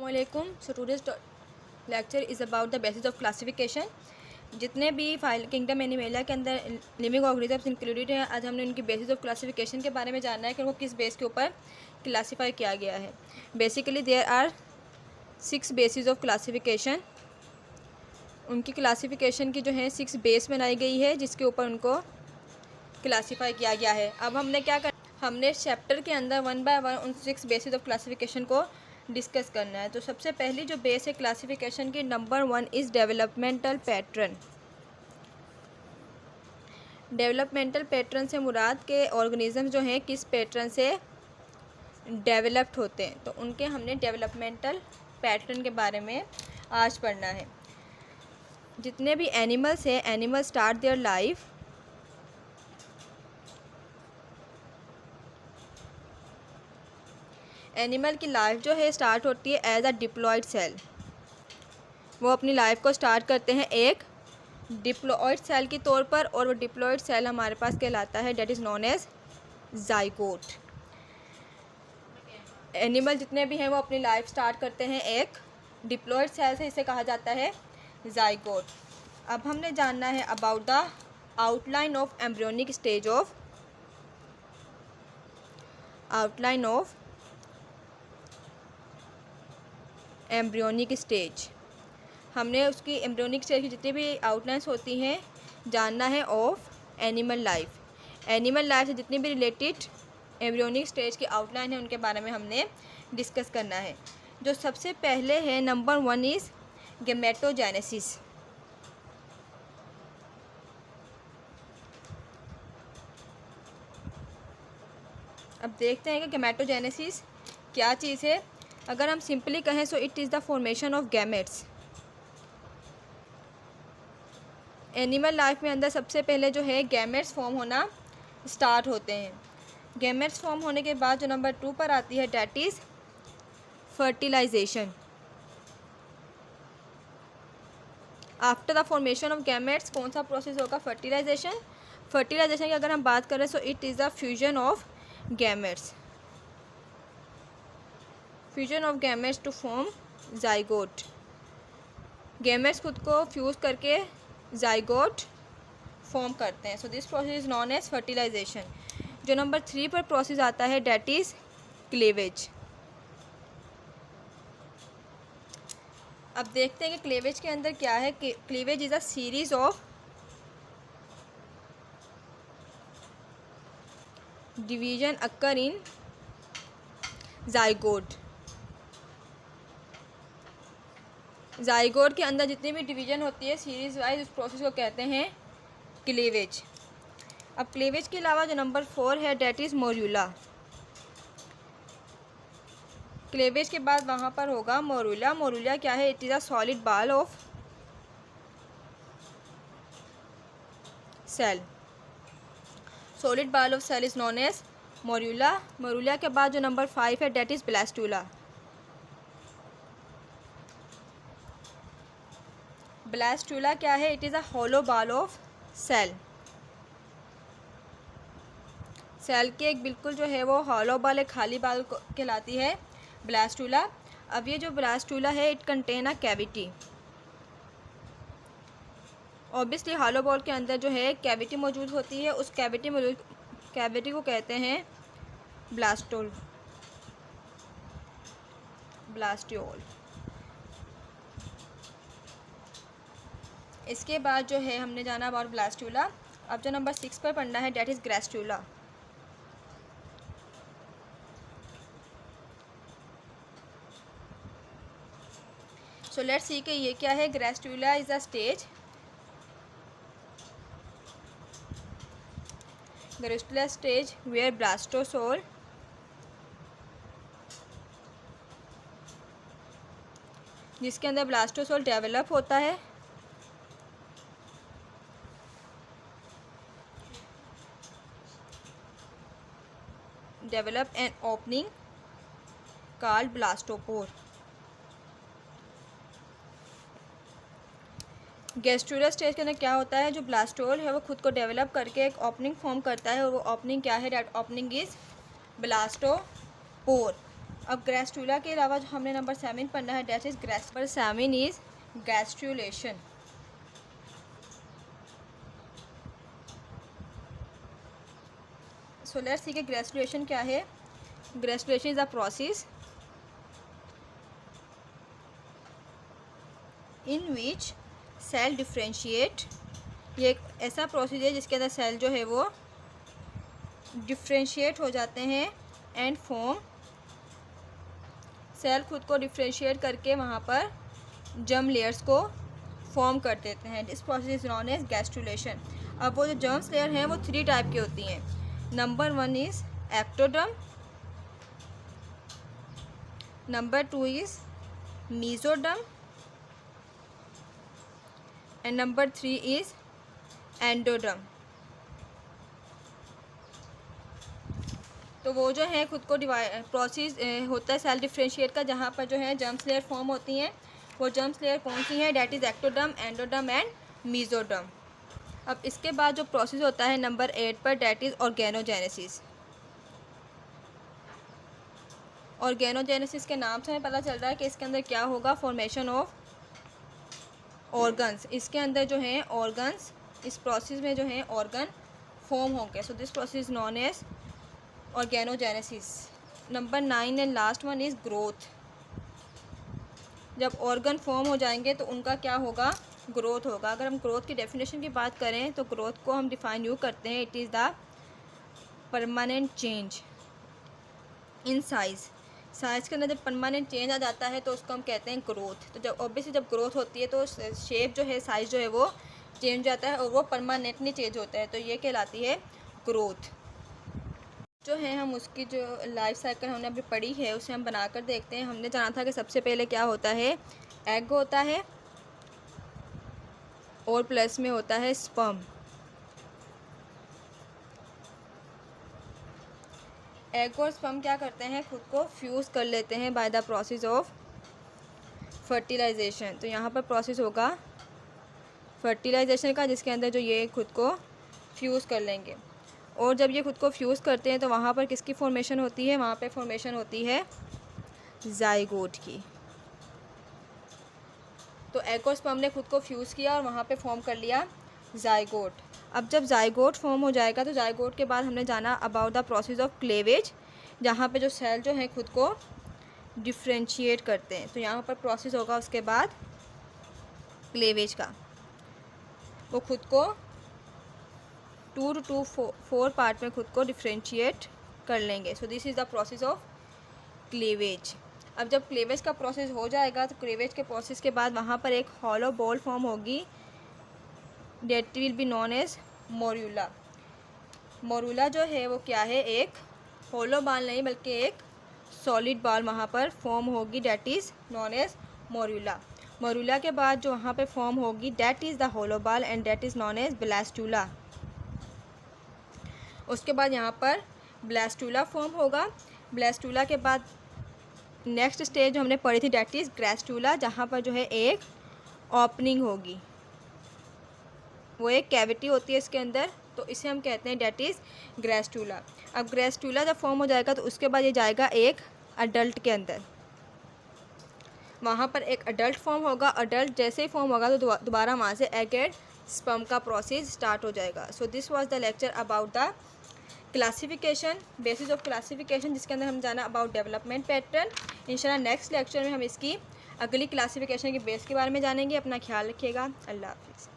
अस्सलामुअलैकुम। So today's lecture is about the basis of classification. जितने भी फाइल किंगडम एनिमेलिया के अंदर लिविंग ऑर्गेनिजम्स इंक्लूडेड हैं, आज हमने उनकी बेसिस ऑफ क्लासिफिकेशन के बारे में जानना है कि उनको किस बेस के ऊपर क्लासीफाई किया गया है। Basically there are 6 basis of classification. उनकी क्लासिफिकेशन की जो है 6 बेस बनाई गई है जिसके ऊपर उनको क्लासीफाई किया गया है। अब हमने क्या कर हमने चैप्टर के अंदर 1 बाय 1 उन 6 बेसिस ऑफ क्लासिफिकेशन को डिस्कस करना है। तो सबसे पहली जो बेस है क्लासिफिकेशन की, number 1 is developmental pattern. Developmental pattern से मुराद के ऑर्गेनिज्म जो हैं किस पैटर्न से डेवलप्ड होते हैं, तो उनके हमने डेवलपमेंटल पैटर्न के बारे में आज पढ़ना है। जितने भी एनिमल्स हैं, animal start their life animal की लाइफ जो है स्टार्ट होती है एज अ डिप्लॉयड सेल। वो अपनी लाइफ को स्टार्ट करते हैं एक डिप्लॉयड सेल के तौर पर, और वो डिप्लॉयड सेल हमारे पास कहलाता है that is known as zygote. Animal जितने भी हैं वो अपनी लाइफ स्टार्ट करते हैं एक डिप्लॉयड सेल से, इसे कहा जाता है जाइगोट। अब हमने जानना है about the outline of embryonic stage of embryonic stage. हमने उसकी एम्ब्रियोनिक स्टेज की जितनी भी आउटलाइंस होती हैं जानना है of animal life. Animal life से जितनी भी रिलेटेड एम्ब्रियोनिक स्टेज की आउटलाइन है उनके बारे में हमने डिस्कस करना है। जो सबसे पहले है नंबर 1 इज़ गैमेटोजेनेसिस। अब देखते हैं कि गैमेटोजेनेसिस क्या चीज़ है। अगर हम सिंपली कहें सो it is the formation of gametes. Animal life में अंदर सबसे पहले जो है गैमेट्स फॉर्म होना स्टार्ट होते हैं। गैमेट्स फॉर्म होने के बाद जो नंबर 2 पर आती है that is fertilisation. After the formation of gametes कौन सा प्रोसेस होगा? फर्टिलाइजेशन। फर्टिलाइजेशन की अगर हम बात करें so it is the fusion of gametes. Fusion of gametes to form zygote. Gametes खुद को फ्यूज़ करके जाइगोट फॉर्म करते हैं। So this process is known as fertilisation. जो नंबर 3 पर प्रोसेस आता है डेट इज़ क्लीवेज। अब देखते हैं कि क्लीवेज के अंदर क्या है। Cleavage is a series of division occur in zygote. Zygote के अंदर जितनी भी डिवीजन होती है सीरीज वाइज, उस प्रोसेस को कहते हैं क्लीवेज। अब क्लीवेज के अलावा जो नंबर 4 है डेट इज़ मोरूला। क्लीवेज के बाद वहाँ पर होगा मोरूला। मोरूला क्या है? It is a solid ball of cell. Solid ball of cell is known as morula. Morula के बाद जो नंबर 5 है डेट इज़ ब्लास्टूला। ब्लास्टूला क्या है? It is a hollow ball of cell. Cell के एक बिल्कुल जो है वो हॉलो बॉल, एक खाली बॉल कहलाती है ब्लास्टूला। अब ये जो ब्लास्टूला है it contain a cavity. Obviously hollow ball के अंदर जो है कैविटी मौजूद होती है, उस कैविटी को कहते हैं ब्लास्ट्यूल। इसके बाद जो है हमने जाना अबाउट ब्लास्टूला। अब जो नंबर 6 पर पढ़ना है that is gastrula. So let's see कि ये क्या है। Gastrula is a stage. Gastrula stage where blastocoel जिसके अंदर ब्लास्टोसोल डेवलप होता है। Develop an opening called blastopore. Gastrula stage के अंदर क्या होता है? जो ब्लास्टोल है वो खुद को डेवलप करके एक ओपनिंग फॉर्म करता है, और वो ओपनिंग क्या है? That opening is blastopore. अब गैस्ट्रूला के अलावा जो हमने नंबर 7 पढ़ना है that is number 7 is gastrulation. So let's see कि गैस्ट्रूलेशन क्या है। Gastrulation is a process in which cell differentiate. ये एक ऐसा प्रोसेस है जिसके अंदर सेल जो है वो डिफ्रेंशिएट हो जाते हैं एंड फॉर्म। सेल खुद को डिफ्रेंशिएट करके वहाँ पर जर्म लेयर्स को फॉर्म कर देते हैं। This process is known as gastrulation. अब वो जो जर्म्स लेयर हैं वो 3 टाइप की होती हैं। Number 1 is ectoderm, number 2 is mesoderm and number 3 is endoderm. तो वो जो है खुद को प्रोसेस होता है सेल डिफ्रेंशिएट का, जहाँ पर जो है जर्म्स लेयर फॉर्म होती हैं। वो जर्म्स लेयर कौन सी हैं? That is ectoderm, endoderm and mesoderm. अब इसके बाद जो प्रोसेस होता है नंबर 8 पर डैट इज़ ऑर्गेनोजेनेसिस। ऑर्गेनोजेनेसिस के नाम से हमें पता चल रहा है कि इसके अंदर क्या होगा, फॉर्मेशन ऑफ ऑर्गन्स। इसके अंदर जो है ऑर्गन्स, इस प्रोसेस में जो है ऑर्गन फॉर्म होंगे। So this process is known as organogenesis. Number 9 and last one is growth. जब ऑर्गन फॉर्म हो जाएंगे तो उनका क्या होगा, ग्रोथ होगा। अगर हम ग्रोथ की डेफिनेशन की बात करें तो ग्रोथ को हम डिफाइन यूँ करते हैं, it is the permanent change in size. Size के अंदर जब परमानेंट चेंज आ जाता है तो उसको हम कहते हैं ग्रोथ। तो जब ऑब्वियसली जब ग्रोथ होती है तो शेप जो है, साइज़ जो है वो चेंज हो जाता है और वो परमानेंटली चेंज होता है, तो ये कहलाती है ग्रोथ। जो है हम उसकी जो लाइफ साइकिल हमने अभी पढ़ी है उसे हम बनाकर देखते हैं। हमने जाना था कि सबसे पहले क्या होता है, एग होता है और प्लस में होता है स्पर्म। एग और स्पर्म क्या करते हैं, खुद को फ्यूज़ कर लेते हैं by the process of fertilization. तो यहाँ पर प्रोसेस होगा फर्टिलाइजेशन का, जिसके अंदर जो ये खुद को फ्यूज़ कर लेंगे। और जब ये खुद को फ्यूज़ करते हैं तो वहाँ पर किसकी फॉर्मेशन होती है, वहाँ पे फॉर्मेशन होती है जाइगोट की। तो एग और स्पर्म ने खुद को फ्यूज़ किया और वहाँ पे फॉर्म कर लिया जाइगोट। अब जब जाइगोट फॉर्म हो जाएगा तो जाइगोट के बाद हमने जाना about the process of cleavage, जहाँ पे जो सेल जो है खुद को डिफ्रेंशिएट करते हैं। तो यहाँ पर प्रोसेस होगा उसके बाद क्लेवेज का। वो खुद को 2 to 4 पार्ट में खुद को डिफ्रेंशिएट कर लेंगे। So this is the process of cleavage. अब जब क्लीवेज का प्रोसेस हो जाएगा तो क्लीवेज के प्रोसेस के बाद वहाँ पर एक हॉलो बॉल फॉर्म होगी, that will be known as morula. Morula जो है वो क्या है, एक हॉलो बॉल नहीं बल्कि एक सॉलिड बॉल वहाँ पर फॉर्म होगी, that is known as morula. Morula के बाद जो वहाँ पे फॉर्म होगी that is the hollow ball and that is known as blastula. उसके बाद यहाँ पर ब्लास्टूला फॉर्म होगा। ब्लास्टूला के बाद नेक्स्ट स्टेज जो हमने पढ़ी थी डेट इज़ ग्रास्टूला, जहाँ पर जो है एक ओपनिंग होगी, वो एक कैविटी होती है इसके अंदर, तो इसे हम कहते हैं डेट इज़ ग्रास्टूला। अब ग्रास्टूला जब फॉर्म हो जाएगा तो उसके बाद ये जाएगा एक अडल्ट के अंदर, वहाँ पर एक अडल्ट फॉर्म होगा। अडल्ट जैसे ही फॉर्म होगा तो दोबारा वहाँ से एग एंड स्पर्म का प्रोसेस स्टार्ट हो जाएगा। So this was the lecture about the classification, basis of classification, जिसके अंदर हम जाना अबाउट डेवलपमेंट पैटर्न। इंशाल्लाह नेक्स्ट लेक्चर में हम इसकी अगली क्लासिफिकेशन के बेस के बारे में जानेंगे। अपना ख्याल रखिएगा। अल्लाह हाफिज़।